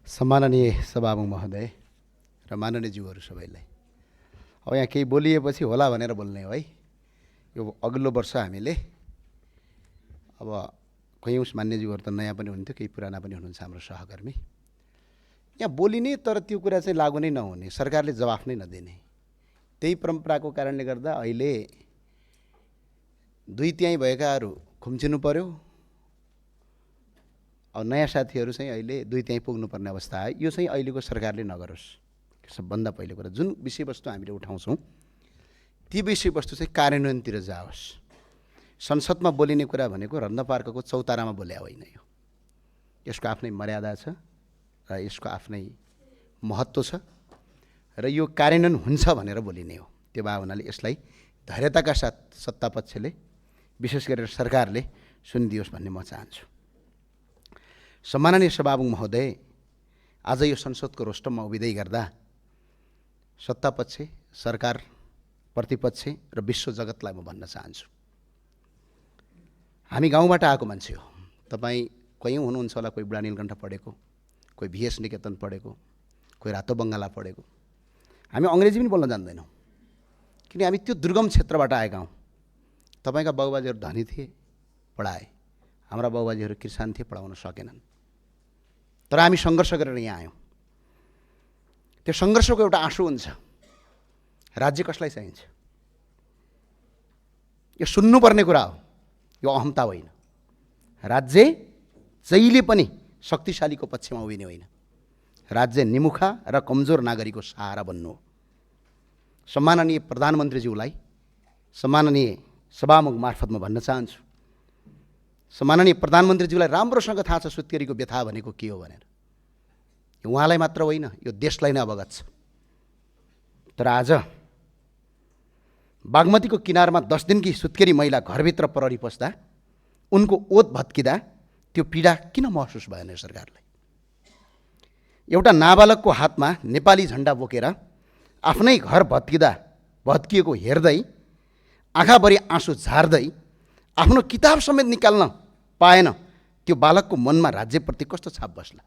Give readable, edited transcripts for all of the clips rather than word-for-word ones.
सम्माननीय सभामुख महोदय र माननीय ज्यूहरू सबैलाई, अब यहाँ केही बोलिएपछि होला भनेर बोल्ने हो है। यो अघिल्लो वर्ष हामीले अब कयौँ मान्यज्यूहरू त नयाँ पनि हुन्थ्यो, केही पुराना पनि हुनुहुन्छ हाम्रो सहकर्मी। यहाँ बोलिने तर त्यो कुरा चाहिँ लागू नै नहुने, सरकारले जवाफ नै नदिने, त्यही परम्पराको कारणले गर्दा अहिले 2/3 भएकाहरू खुम्चिनु पर्यो। अब नयाँ साथीहरू चाहिँ अहिले 2/3 पुग्नुपर्ने अवस्था आयो। यो चाहिँ अहिलेको सरकारले नगरोस्। सबभन्दा पहिलो कुरा जुन विषयवस्तु हामीले उठाउँछौँ ती विषयवस्तु चाहिँ कार्यान्वयनतिर जाओस्। संसदमा बोलिने कुरा भनेको रत्न पार्कको चौतारामा बोल्या होइन। यसको आफ्नै मर्यादा छ र यसको आफ्नै महत्त्व छ र यो कार्यान्वयन हुन्छ भनेर बोलिने हो। त्यो भए हुनाले यसलाई धैर्यताका साथ सत्तापक्षले विशेष गरेर सरकारले सुनिदियोस् भन्ने म चाहन्छु। सम्माननीय सभामुख महोदय, आज यो संसदको रोस्टममा उभिँदै गर्दा सत्तापक्ष, सरकार, प्रतिपक्ष र विश्व जगतलाई म भन्न चाहन्छु, हामी गाउँबाट आएको मान्छे हो। तपाईँ कयौँ हुनुहुन्छ होला, कोही बुढा नीलकण्ठ पढेको, कोही VS निकेतन पढेको, कोही रातो बङ्गाला पढेको। हामी अङ्ग्रेजी पनि बोल्न जान्दैनौँ किन हामी त्यो दुर्गम क्षेत्रबाट आएका हौँ। तपाईँका बाबुबाजेहरू धनी थिए, पढाए। हाम्रा बाबुबाजेहरू किसान थिए, पढाउन सकेनन्। तर हामी सङ्घर्ष गरेर यहाँ आयौँ। त्यो सङ्घर्षको एउटा आँसु हुन्छ, राज्य कसलाई चाहिन्छ? यो सुन्नुपर्ने कुरा हो, यो अहमता होइन। राज्य जहिले पनि शक्तिशालीको पक्षमा उभिने होइन, राज्य निमुखा र कमजोर नागरिकको सहारा बन्नु हो। सम्माननीय प्रधानमन्त्रीज्यूलाई सम्माननीय सभामुख मार्फत म भन्न चाहन्छु, सम्माननीय प्रधानमन्त्रीज्यूलाई राम्रोसँग थाहा छ सुत्केरीको व्यथा भनेको के हो भनेर। उहाँलाई मात्र होइन, यो देशलाई नै अवगत छ। तर आज बागमतीको किनारमा 10 दिनकी सुत्केरी महिला घरभित्र प्रहरी पस्दा उनको ओत भत्किँदा त्यो पीडा किन महसुस भएन सरकारलाई? एउटा नाबालकको हातमा नेपाली झन्डा बोकेर आफ्नै घर भत्किएको हेर्दै आँखाभरि आँसु झार्दै आफ्नो किताब समेत निकाल्न पाएन, त्यो बालकको मनमा राज्यप्रति कस्तो छाप बस्ला,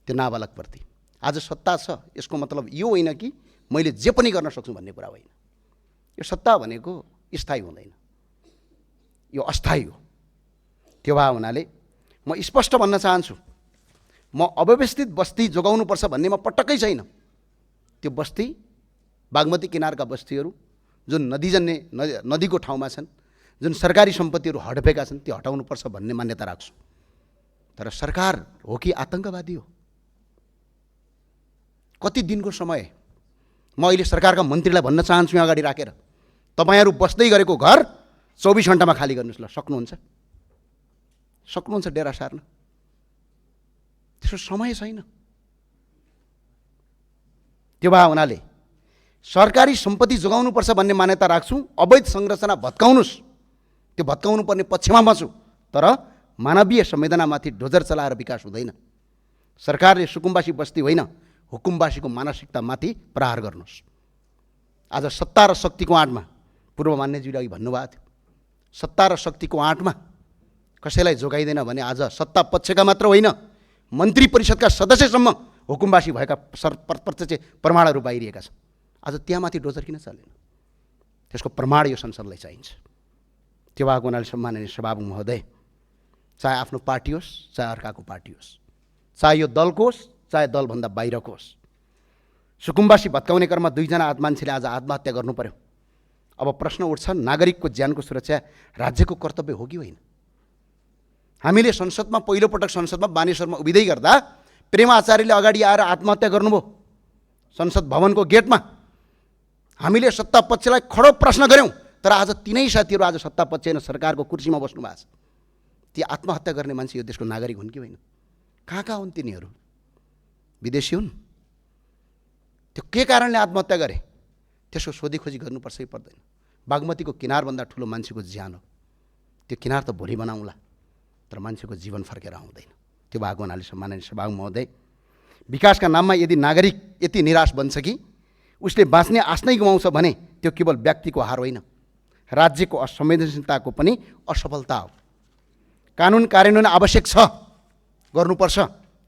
त्यो नाबालकप्रति? आज सत्ता छ, यसको मतलब यो होइन कि मैले जे पनि गर्न सक्छु भन्ने कुरा होइन। यो सत्ता भनेको स्थायी हुँदैन, यो अस्थायी हो। त्यो भए हुनाले म स्पष्ट भन्न चाहन्छु, म अव्यवस्थित बस्ती जोगाउनुपर्छ भन्नेमा पटक्कै छैन। त्यो बस्ती, बागमती किनारका बस्तीहरू जुन नदीको ठाउँमा छन्, जुन सरकारी सम्पत्तिहरू हडपेका छन्, त्यो हटाउनुपर्छ भन्ने मान्यता राख्छु। तर सरकार हो कि आतङ्कवादी हो? कति दिनको समय? म अहिले सरकारका मन्त्रीलाई भन्न चाहन्छु यहाँ अगाडि राखेर, तपाईँहरू बस्दै गरेको घर 24 घण्टामा खाली गर्नुहोस्। ल, सक्नुहुन्छ डेरा सार्न? त्यसको समय छैन। त्यो भए हुनाले सरकारी सम्पत्ति जोगाउनुपर्छ भन्ने मान्यता राख्छु। अवैध संरचना भत्काउनुहोस्, त्यो भत्काउनु पर्ने पक्षमा म छु। तर मानवीय संवेदनामाथि डोजर चलाएर विकास हुँदैन। सरकारले सुकुम्बासी बस्ती होइन, हुकुमबासीको मानसिकतामाथि प्रहार गर्नुहोस्। आज सत्ता र शक्तिको आँटमा, पूर्व मान्यज्यूले अघि भन्नुभएको थियो, सत्ता र शक्तिको आँटमा कसैलाई जोगाइँदैन भने आज सत्ता पक्षका मात्र होइन, मन्त्री परिषदका सदस्यसम्म हुकुमबासी भएका प्रत्यक्ष प्रमाणहरू बाहिरिएका छन्। आज त्यहाँमाथि डोजर किन चलेन? त्यसको प्रमाण यो संसदलाई चाहिन्छ। त्यो भएको हुनाले सम्माननीय सभामुख महोदय, चाहे आफ्नो पार्टी होस्, चाहे अर्काको पार्टी होस्, चाहे यो दलको होस्, चाहे दलभन्दा बाहिरको होस्, सुकुम्बासी भत्काउने क्रममा 2 जना मान्छेले आज आत्महत्या गर्नु पर्यो। अब प्रश्न उठ्छ, नागरिकको ज्यानको सुरक्षा राज्यको कर्तव्य हो कि होइन? हामीले संसदमा पहिलोपटक संसदमा बानेश्वरमा उभिँदै गर्दा प्रेम आचार्यले अगाडि आएर आत्महत्या गर्नुभयो संसद भवनको गेटमा। हामीले सत्ता पक्षलाई खडो प्रश्न गऱ्यौँ, तर आज तिनै साथीहरू आज सत्ता पक्ष होइन, सरकारको कुर्सीमा बस्नु भएको छ। ती आत्महत्या गर्ने मान्छे यो देशको नागरिक हुन् कि होइन? कहाँ हुन् तिनीहरू? विदेशी हुन्? त्यो के कारणले आत्महत्या गरे त्यसको सोधीखोजी गर्नुपर्छ कि पर्दैन? बागमतीको किनारभन्दा ठुलो मान्छेको ज्यान हो। त्यो किनार त भोलि बनाउँला, तर मान्छेको जीवन फर्केर आउँदैन। त्यो भएको हुनाले सम्माननीय सभामुख महोदय, विकासका नाममा यदि नागरिक यति निराश बन्छ कि उसले बाँच्ने आश नै गुमाउँछ भने त्यो केवल व्यक्तिको हार होइन, राज्यको असंवेदनशीलताको पनि असफलता हो। कानुन कार्यान्वयन आवश्यक छ, गर्नुपर्छ,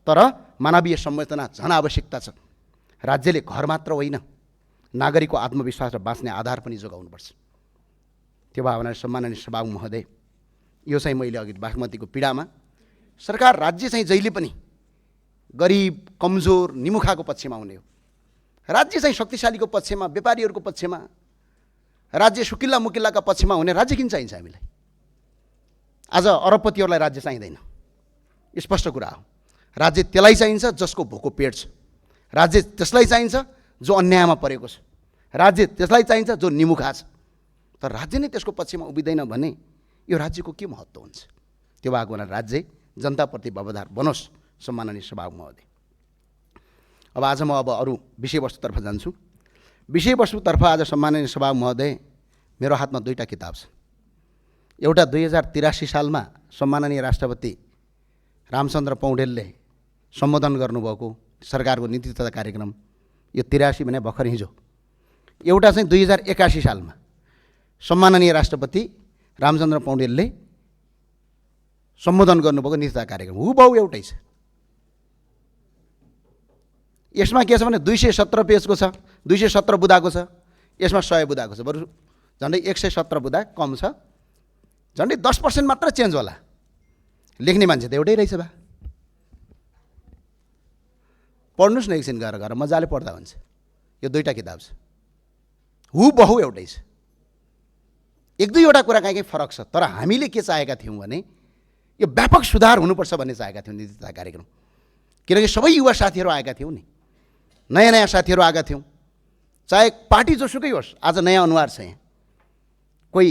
तर मानवीय संवेदना झन आवश्यकता छ। राज्यले घर मात्र होइन, नागरिकको आत्मविश्वास र बाँच्ने आधार पनि जोगाउनुपर्छ। त्यो भावना सम्माननीय सभामुख महोदय, यो चाहिँ मैले अघि बागमतीको पीडामा सरकार राज्य चाहिँ जहिले पनि गरिब, कमजोर, निमुखाको पक्षमा हुने हो। राज्य चाहिँ शक्तिशालीको पक्षमा, व्यापारीहरूको पक्षमा, राज्य सुकिल्ला मुकिल्लाका पक्षमा हुने राज्य किन चाहिन्छ हामीलाई? आज अरबपतिहरूलाई राज्य चाहिँदैन, स्पष्ट कुरा हो। राज्य त्यसलाई चाहिन्छ जसको भोको पेट छ। राज्य त्यसलाई चाहिन्छ जो अन्यायमा परेको छ। राज्य त्यसलाई चाहिन्छ जो निमुखा छ। तर राज्य नै त्यसको पक्षमा उभिँदैन भने यो राज्यको के महत्त्व हुन्छ? त्यो भएको हुनाले राज्य जनताप्रति वफादार बनोस्। सम्माननीय सभामुख महोदय, अब आज म अरू विषयवस्तुतर्फ जान्छु। विषयवस्तुतर्फ आज सम्माननीय सभामुख महोदय, मेरो हातमा दुईवटा किताब छ। एउटा 2083 सालमा सम्माननीय राष्ट्रपति रामचन्द्र पौडेलले सम्बोधन गर्नुभएको सरकारको नीति तथा कार्यक्रम, यो 83 भने भर्खर हिजो। एउटा चाहिँ 2081 सालमा सम्माननीय राष्ट्रपति रामचन्द्र पौडेलले सम्बोधन गर्नुभएको नीति तथा कार्यक्रम हुबहु एउटै छ। यसमा के छ भने 217 पेजको छ, 217 बुँदाको छ, यसमा 100 बुँदाको छ। बरु झन्डै 117 बुँदा कम छ, झन्डै 10% मात्र चेन्ज होला। लेख्ने मान्छे त एउटै रहेछ बा। पढ्नुहोस् न एकछिन गएर गएर, मजाले पढ्दा हुन्छ। यो दुईवटा किताब छ, हुबहु एउटै छ। एक दुईवटा कुरा कहीँ फरक छ, तर हामीले के चाहेका थियौँ भने यो व्यापक सुधार हुनुपर्छ भन्ने चाहेका थियौँ नीति तथा कार्यक्रम। किनकि सबै युवा साथीहरू आएका थियौँ नि, नयाँ नयाँ साथीहरू आएका थियौँ। चाहे पार्टी जोसुकै होस्, आज नयाँ अनुहार छ यहाँ। कोही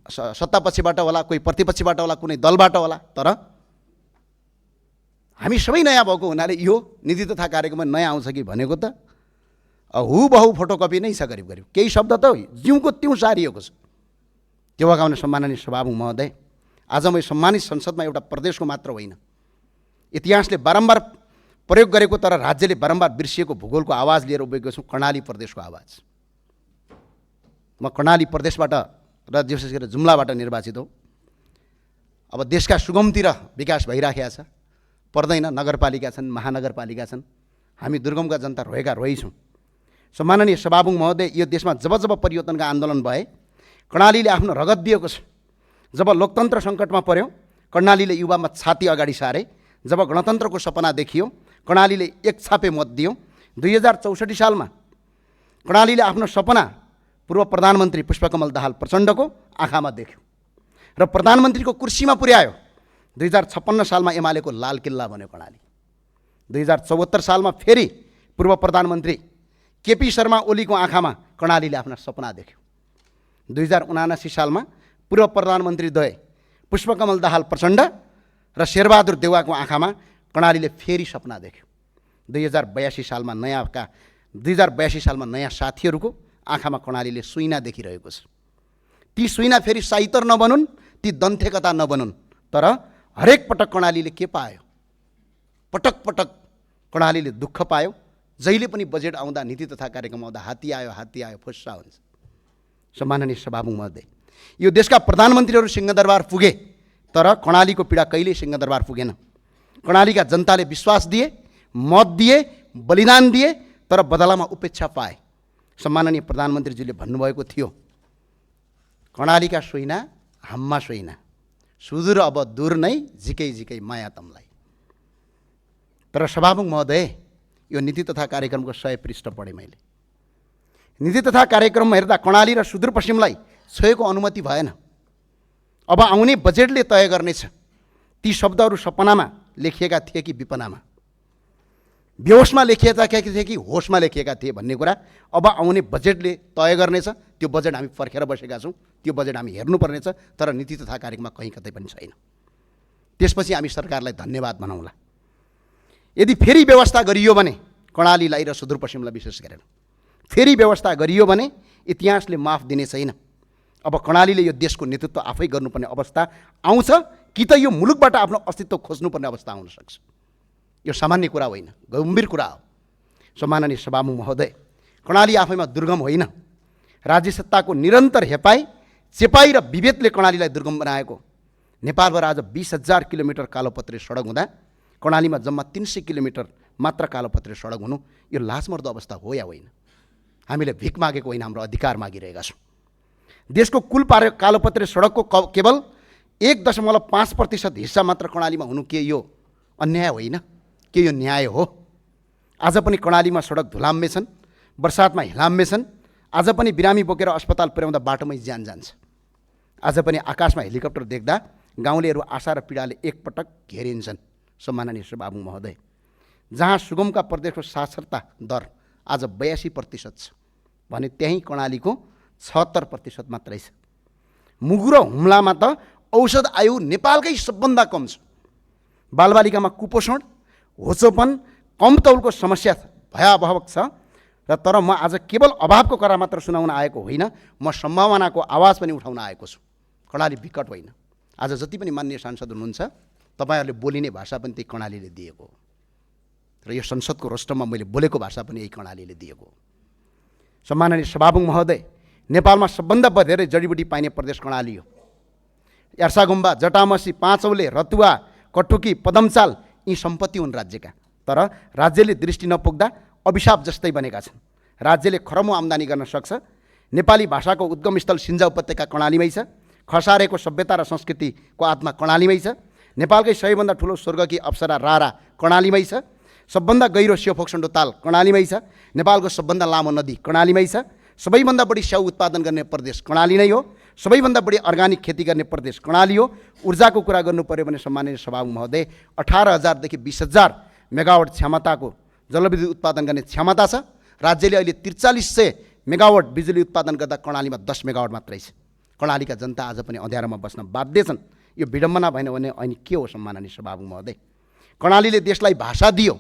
सत्तापक्षबाट होला, कोही प्रतिपक्षबाट होला, कुनै दलबाट होला, तर हामी सबै नयाँ भएको हुनाले यो नीति तथा कार्यक्रममा नयाँ आउँछ कि भनेको त हुबहु फोटोकपी नै छ करिब करिब। केही शब्द त जिउको त्यों सारिएको छ। त्यो भएकाले सम्माननीय सभामुख महोदय, आज म सम्मानित संसदमा एउटा प्रदेशको मात्र होइन, इतिहासले बारम्बार प्रयोग गरेको तर राज्यले बारम्बार बिर्सिएको भूगोलको आवाज लिएर उभिएको छु, कर्णाली प्रदेशको आवाज। म कर्णाली प्रदेशबाट र विशेष गरेर जुम्लाबाट निर्वाचित हो। अब देशका सुगमतिर विकास भइराखेको छ, पर्दैन। नगरपालिका छन्, महानगरपालिका छन्, हामी दुर्गमका जनता रोएका रोइछौँ। सम्माननीय सभामुख महोदय, यो देशमा जब जब परिवर्तनका आन्दोलन भए कर्णालीले आफ्नो रगत दिएको छ। जब लोकतन्त्र सङ्कटमा पर्यो कर्णालीले युवामा छाती अगाडि सारे। जब गणतन्त्रको सपना देखियो कर्णालीले एक छापे मत दियो। 2064 सालमा कर्णालीले आफ्नो सपना पूर्व प्रधानमन्त्री पुष्पकमल दाहाल प्रचण्डको आँखामा देख्यो र प्रधानमन्त्रीको कुर्सीमा पुर्यायो। 2056 सालमा एमालेको लाल किल्ला बन्यो कर्णाली। 2074 सालमा फेरि पूर्व प्रधानमन्त्री केपी शर्मा ओलीको आँखामा कर्णालीले आफ्ना सपना देख्यो। 2079 सालमा पूर्व प्रधानमन्त्री द्वय पुष्पकमल दाहाल प्रचण्ड र शेरबहादुर देउवाको आँखामा कर्णालीले फेरि सपना देख्यो। 2082 सालमा नयाँ साथीहरूको आँखामा कर्णालीले सुइना देखिरहेको छ। ती सुइना फेरि साइतर नबनुन्, ती दन्थेकता नबनुन्, तर हरेक पटक कर्णालीले के पायो? पटक पटक कर्णालीले दुःख पायो। जहिले पनि बजेट आउँदा, नीति तथा कार्यक्रम आउँदा हात्ती आयो फुस्सा हुन्छ। सम्माननीय सभामुख महोदय, यो देशका प्रधानमन्त्रीहरू सिंहदरबार पुगे, तर कर्णालीको पीडा कहिल्यै सिंहदरबार पुगेन। कर्णालीका जनताले विश्वास दिए, मत दिए, बलिदान दिए, तर बदलामा उपेक्षा पाए। सम्माननीय प्रधानमन्त्रीजीले भन्नुभएको थियो, कर्णालीका सोइना हाम्मा सोइना, सुदूर अब दूर नै झिकै झिकै माया तमलाई। तर सभामुख महोदय, यो नीति तथा कार्यक्रमको 100 पृष्ठ पढेँ मैले। नीति तथा कार्यक्रममा हेर्दा कर्णाली र सुदूरपश्चिमलाई छोएको अनुमति भएन। अब आउने बजेटले तय गर्नेछ ती शब्दहरू सपनामा लेखिएका थिए कि विपनामा, बेहोसमा लेखिएका थिए कि होसमा लेखिएका थिए भन्ने कुरा अब आउने बजेटले तय गर्नेछ। त्यो बजेट हामी पर्खेर बसेका छौँ, त्यो बजेट हामी हेर्नुपर्नेछ। तर नीति तथा कार्यक्रममा कहीँ कतै पनि छैन। त्यसपछि हामी सरकारलाई धन्यवाद भनौँला। यदि फेरि व्यवस्था गरियो भने कर्णालीलाई र सुदूरपश्चिमलाई विशेष गरेर फेरि व्यवस्था गरियो भने इतिहासले माफ दिने छैन। अब कर्णालीले यो देशको नेतृत्व आफै गर्नुपर्ने अवस्था आउँछ कि त यो मुलुकबाट आफ्नो अस्तित्व खोज्नुपर्ने अवस्था आउन सक्छ। यो सामान्य कुरा होइन, गम्भीर कुरा हो। सम्माननीय सभामुख महोदय, कर्णाली आफैमा दुर्गम होइन। राज्य सत्ताको निरन्तर हेपाई, चेपाई र विभेदले कर्णालीलाई दुर्गम बनाएको। नेपालभर आज 20,000 किलोमिटर कालोपत्रे सडक हुँदा कर्णालीमा जम्मा 300 किलोमिटर मात्र कालोपत्रे सडक हुनु यो लाजमर्दो अवस्था हो या होइन? हामीले भिख मागेको होइन, हाम्रो अधिकार मागिरहेका छौँ। देशको कुल कालोपत्रे सडकको केवल 1.5% हिस्सा मात्र कर्णालीमा हुनु के यो अन्याय होइन? के यो न्याय हो? आज पनि कर्णालीमा सडक धुलाम्मे छन्, बर्सातमा हिलाम्मे छन्। आज पनि बिरामी बोकेर अस्पताल पुर्याउँदा बाटोमै ज्यान जान्छ। आज पनि आकाशमा हेलिकप्टर देख्दा गाउँलेहरू आशा र पीडाले एकपटक घेरिन्छन्। सम्माननीय सभामुख महोदय, जहाँ सुगमका प्रदेशको साक्षरता दर आज 82% छ भने त्यहीँ कर्णालीको 76% मात्रै छ। मुगु र हुम्लामा त औषध आयु नेपालकै सबभन्दा कम छ। बालबालिकामा कुपोषण, होचोपन, कम तौलको समस्या भयावह छ। र तर म आज केवल अभावको कुरा मात्र सुनाउन आएको होइन, म सम्भावनाको आवाज पनि उठाउन आएको छु। कर्णाली विकट होइन। आज जति पनि माननीय सांसद हुनुहुन्छ, तपाईँहरूले बोलिने भाषा पनि त्यही कर्णालीले दिएको हो र यो संसदको रोस्टरमा मैले बोलेको भाषा पनि यही कर्णालीले दिएको हो। सम्माननीय सभामुख महोदय, नेपालमा सबभन्दा धेरै जडीबुटी पाइने प्रदेश कर्णाली हो। यार्सागुम्बा, जटामसी, पाँचौले, रतुवा, कटुकी, पदमचाल यी सम्पत्ति हुन् राज्यका। तर राज्यले दृष्टि नपुग्दा अभिशाप जस्तै बनेका छन्। राज्यले खरमो आम्दानी गर्न सक्छ। नेपाली भाषाको उद्गमस्थल सिन्जा उपत्यका कर्णालीमै छ। खसारेको सभ्यता र संस्कृतिको आत्मा कर्णालीमै छ। नेपालकै सबैभन्दा ठुलो स्वर्गकी अप्सरा रारा कर्णालीमै छ। सबभन्दा गहिरो स्योफोक्सन्डो ताल कर्णालीमै छ। नेपालको सबभन्दा लामो नदी कर्णालीमै छ। सबैभन्दा बढी स्याउ उत्पादन गर्ने प्रदेश कर्णाली नै हो। सबैभन्दा बढी अर्गानिक खेती गर्ने प्रदेश कर्णाली हो। ऊर्जाको कुरा गर्नु पर्यो भने सम्माननीय सभामुख महोदय, 18,000 देखि 20,000 मेगावाट क्षमताको जलविद्युत उत्पादन गर्ने क्षमता छ। राज्यले अहिले 4300 मेगावाट बिजुली उत्पादन गर्दा कर्णालीमा 10 मेगावाट मात्रै छ। कर्णालीका जनता आज पनि अँध्यारोमा बस्न बाध्य छन्। यो विडम्बना भएन भने अनि के हो सम्माननीय सभामुख महोदय? कर्णालीले देशलाई भाषा दियो,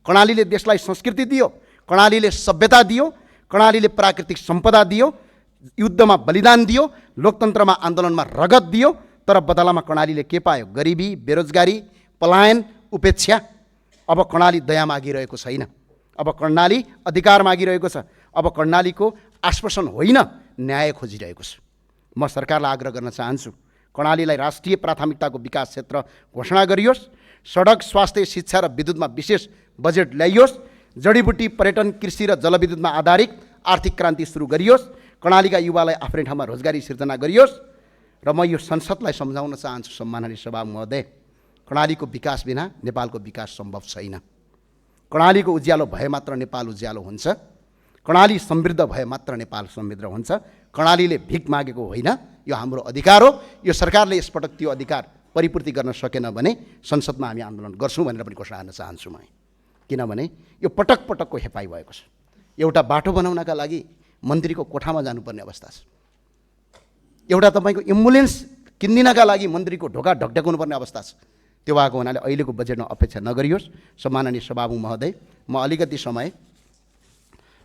कर्णालीले देशलाई संस्कृति दियो, कर्णालीले सभ्यता दियो, कर्णालीले प्राकृतिक सम्पदा दियो, युद्धमा बलिदान दियो, लोकतन्त्रमा आन्दोलनमा रगत दियो। तर बदलामा कर्णालीले के पायो? गरिबी, बेरोजगारी, पलायन, उपेक्षा। अब कर्णाली दया मागिरहेको छैन। अब कर्णाली अधिकार मागिरहेको छ। अब कर्णालीको आश्वासन होइन, न्याय खोजिरहेको छ। म सरकारलाई आग्रह गर्न चाहन्छु, कर्णालीलाई राष्ट्रिय प्राथमिकताको विकास क्षेत्र घोषणा गरियोस्। सडक, स्वास्थ्य, शिक्षा र विद्युतमा विशेष बजेट ल्याइयोस्। जडीबुटी, पर्यटन, कृषि र जलविद्युतमा आधारित आर्थिक क्रान्ति सुरु गरियोस्। कर्णालीका युवालाई आफ्नै ठाउँमा रोजगारी सिर्जना गरियोस्। र म यो संसदलाई सम्झाउन चाहन्छु सम्माननीय सभामुख महोदय, कर्णालीको विकास बिना नेपालको विकास सम्भव छैन। कर्णालीको उज्यालो भए मात्र नेपाल उज्यालो हुन्छ। कर्णाली समृद्ध भए मात्र नेपाल समृद्ध हुन्छ। कर्णालीले भिख मागेको होइन, यो हाम्रो अधिकार हो। यो सरकारले यसपटक त्यो अधिकार परिपूर्ति गर्न सकेन भने संसदमा हामी आन्दोलन गर्छौँ भनेर पनि घोषणा गर्न चाहन्छु म। किनभने यो पटक पटकको हेपाइ भएको छ। एउटा बाटो बनाउनका लागि मन्त्रीको कोठामा जानुपर्ने अवस्था छ। एउटा तपाईँको एम्बुलेन्स किनिदिनका लागि मन्त्रीको ढोका ढकढकाउनु पर्ने अवस्था छ। त्यो भएको हुनाले अहिलेको बजेटमा अपेक्षा नगरियोस्। सम्माननीय सभामुख महोदय, म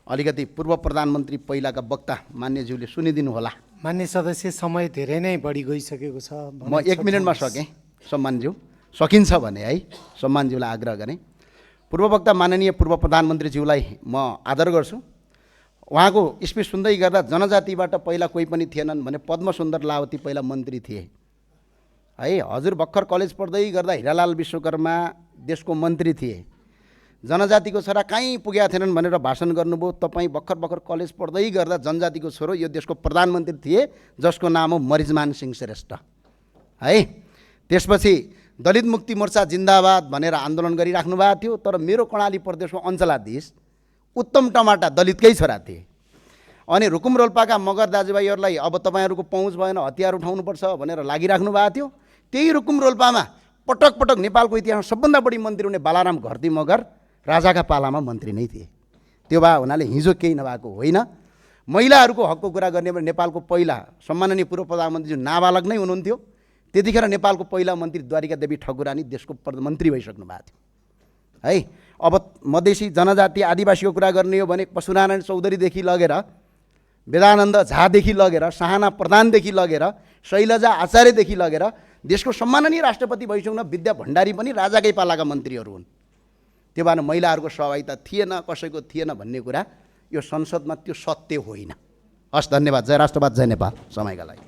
अलिकति पूर्व प्रधानमन्त्री पहिलाका वक्ता मान्यज्यूले सुनिदिनु होला। मान्य सदस्य, समय धेरै नै बढी गइसकेको छ। म 1 मिनटमा सकेँ सम्मानज्यू, सकिन्छ भने है सम्मानज्यूलाई आग्रह गरेँ। पूर्व वक्ता माननीय पूर्व प्रधानमन्त्रीज्यूलाई म आदर गर्छु। उहाँको स्पिच सुन्दै गर्दा जनजातिबाट पहिला कोही पनि थिएनन् भने पद्मसुन्दर लावती पहिला मन्त्री थिए है। हजुर भर्खर कलेज पढ्दै गर्दा हिरालाल विश्वकर्मा देशको मन्त्री थिए। जनजातिको छोरा कहीँ पुगेका थिएनन् भनेर भाषण गर्नुभयो। तपाईँ भर्खर कलेज पढ्दै गर्दा जनजातिको छोरो यो देशको प्रधानमन्त्री थिए, जसको नाम हो मरिजमान सिंह श्रेष्ठ है। त्यसपछि दलित मुक्ति मोर्चा जिन्दाबाद भनेर आन्दोलन गरिराख्नु भएको थियो। तर मेरो कर्णाली प्रदेशको अञ्चलाधीश उत्तम टमाटा दलितकै छोरा थिए। अनि रुकुम रोल्पाका मगर दाजुभाइहरूलाई अब तपाईँहरूको पहुँच भएन, हतियार उठाउनुपर्छ भनेर लागिराख्नु भएको थियो। त्यही रुकुम रोल्पामा पटक पटक नेपालको इतिहासमा सबभन्दा बढी मन्त्री हुने बालाराम घरती मगर राजाका पालामा मन्त्री नै थिए। त्यो भए हुनाले हिजो केही नभएको होइन। महिलाहरूको हकको कुरा गर्ने भने नेपालको पहिला सम्माननीय पूर्व प्रधानमन्त्री जो नाबालक नै हुनुहुन्थ्यो, त्यतिखेर नेपालको पहिला मन्त्री द्वारिका देवी ठकुरानी देशको मन्त्री भइसक्नु भएको थियो है। अब मधेसी जनजाति आदिवासीको कुरा गर्ने हो भने पशुनारायण चौधरीदेखि लगेर वेदानन्द झादेखि लगेर साहना प्रधानदेखि लगेर शैलजा आचार्यदेखि लगेर देशको सम्माननीय राष्ट्रपति भइसक्नु विद्या भण्डारी पनि राजाकै पालाका मन्त्रीहरू हुन्। त्यो भएर महिलाहरूको सहभागिता थिएन, कसैको थिएन भन्ने कुरा यो संसदमा त्यो सत्य होइन। हस्, धन्यवाद। जय राष्ट्रवाद, जय नेपाल। समयका लागि